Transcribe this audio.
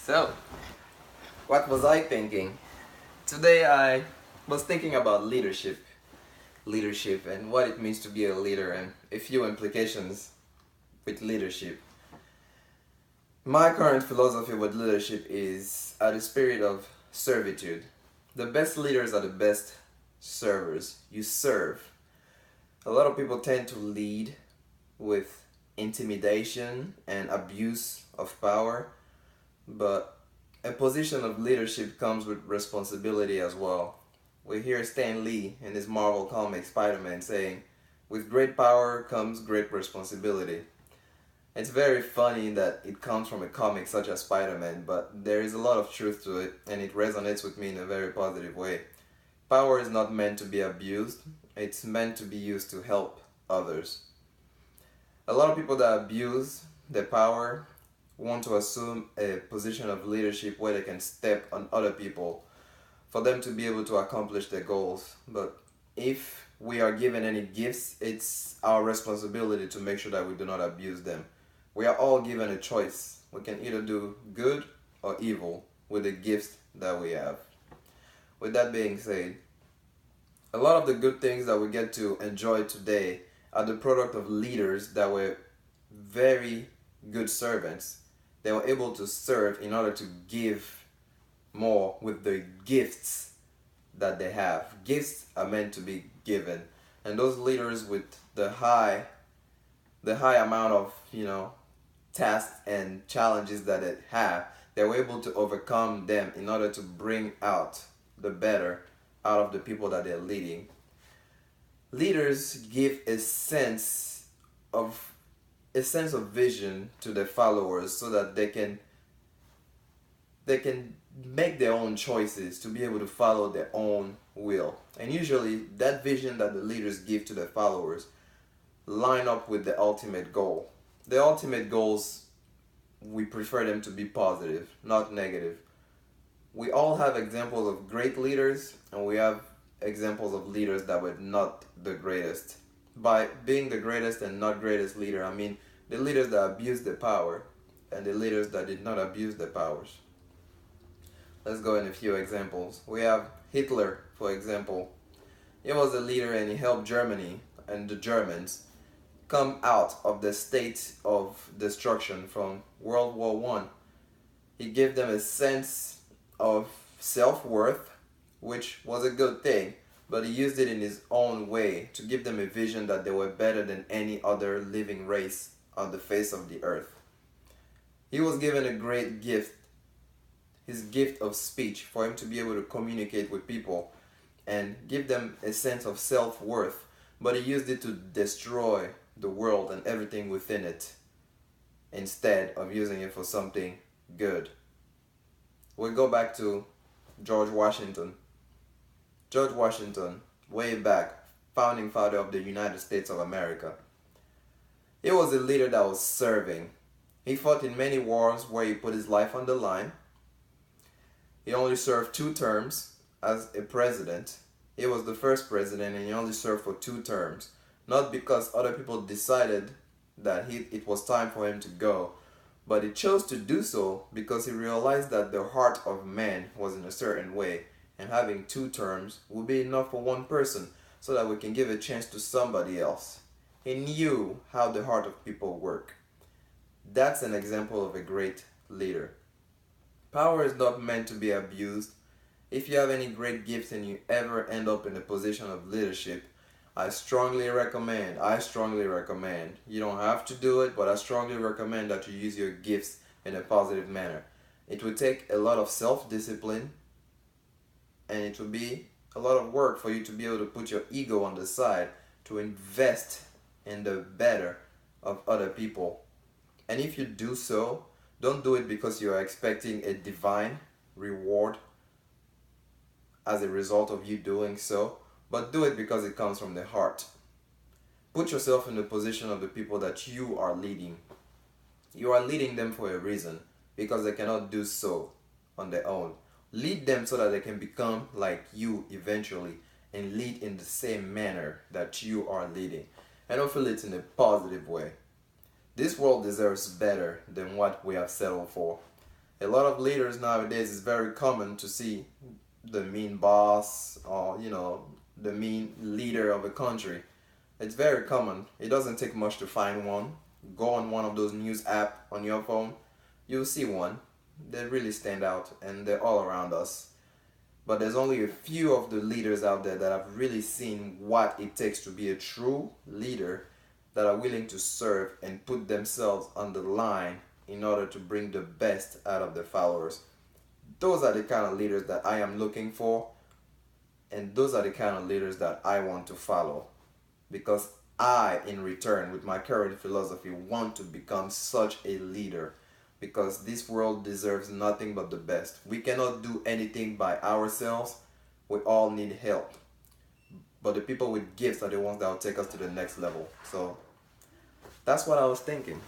So, what was I thinking? Today I was thinking about leadership and what it means to be a leader and a few implications with leadership. My current philosophy with leadership is the spirit of servitude. The best leaders are the best servers. You serve. A lot of people tend to lead with intimidation and abuse of power, but a position of leadership comes with responsibility as well. We hear Stan Lee in his Marvel comic Spider-Man saying, with great power comes great responsibility. It's very funny that it comes from a comic such as Spider-Man, but there is a lot of truth to it and it resonates with me in a very positive way. Power is not meant to be abused, it's meant to be used to help others. A lot of people that abuse their power want to assume a position of leadership where they can step on other people for them to be able to accomplish their goals. But if we are given any gifts, it's our responsibility to make sure that we do not abuse them. We are all given a choice. We can either do good or evil with the gifts that we have. With that being said, a lot of the good things that we get to enjoy today are the product of leaders that were very good servants. They were able to serve in order to give more with the gifts that they have. Gifts are meant to be given. And those leaders with the high amount of, tasks and challenges that they have, they were able to overcome them in order to bring out the better out of the people that they're leading. Leaders give a sense of vision to their followers so that they can make their own choices to be able to follow their own will. And usually that vision that the leaders give to their followers line up with the ultimate goal. The ultimate goals, we prefer them to be positive, not negative. We all have examples of great leaders and we have examples of leaders that were not the greatest. By being the greatest and not greatest leader, I mean the leaders that abused their power and the leaders that did not abuse their powers. Let's go in a few examples. We have Hitler, for example. He was a leader and he helped Germany and the Germans come out of the state of destruction from World War One. He gave them a sense of self-worth, which was a good thing, but he used it in his own way to give them a vision that they were better than any other living race on the face of the earth. He was given a great gift, his gift of speech, for him to be able to communicate with people and give them a sense of self-worth, but he used it to destroy the world and everything within it instead of using it for something good. We'll go back to George Washington. George Washington, way back, founding father of the United States of America. He was a leader that was serving. He fought in many wars where he put his life on the line. He only served 2 terms as a president. He was the first president and he only served for 2 terms. Not because other people decided that it was time for him to go, but he chose to do so because he realized that the heart of man was in a certain way, and having 2 terms would be enough for one person so that we can give a chance to somebody else. He knew how the heart of people work. That's an example of a great leader. Power is not meant to be abused. If you have any great gifts and you ever end up in a position of leadership, I strongly recommend, you don't have to do it, but I strongly recommend that you use your gifts in a positive manner. It will take a lot of self-discipline and it will be a lot of work for you to be able to put your ego on the side to invest in the better of other people. And if you do so, don't do it because you are expecting a divine reward as a result of you doing so, but do it because it comes from the heart. Put yourself in the position of the people that you are leading. You are leading them for a reason, because they cannot do so on their own. Lead them so that they can become like you eventually and lead in the same manner that you are leading. And hopefully it's in a positive way. This world deserves better than what we have settled for. A lot of leaders nowadays, it's very common to see the mean boss, or the mean leader of a country. It's very common. It doesn't take much to find one. Go on one of those news app on your phone, you'll see one. They really stand out, and they're all around us. But there's only a few of the leaders out there that have really seen what it takes to be a true leader, that are willing to serve and put themselves on the line in order to bring the best out of their followers. Those are the kind of leaders that I am looking for, and those are the kind of leaders that I want to follow, because I, in return, with my current philosophy, want to become such a leader, because this world deserves nothing but the best. We cannot do anything by ourselves. We all need help. But the people with gifts are the ones that will take us to the next level. So that's what I was thinking.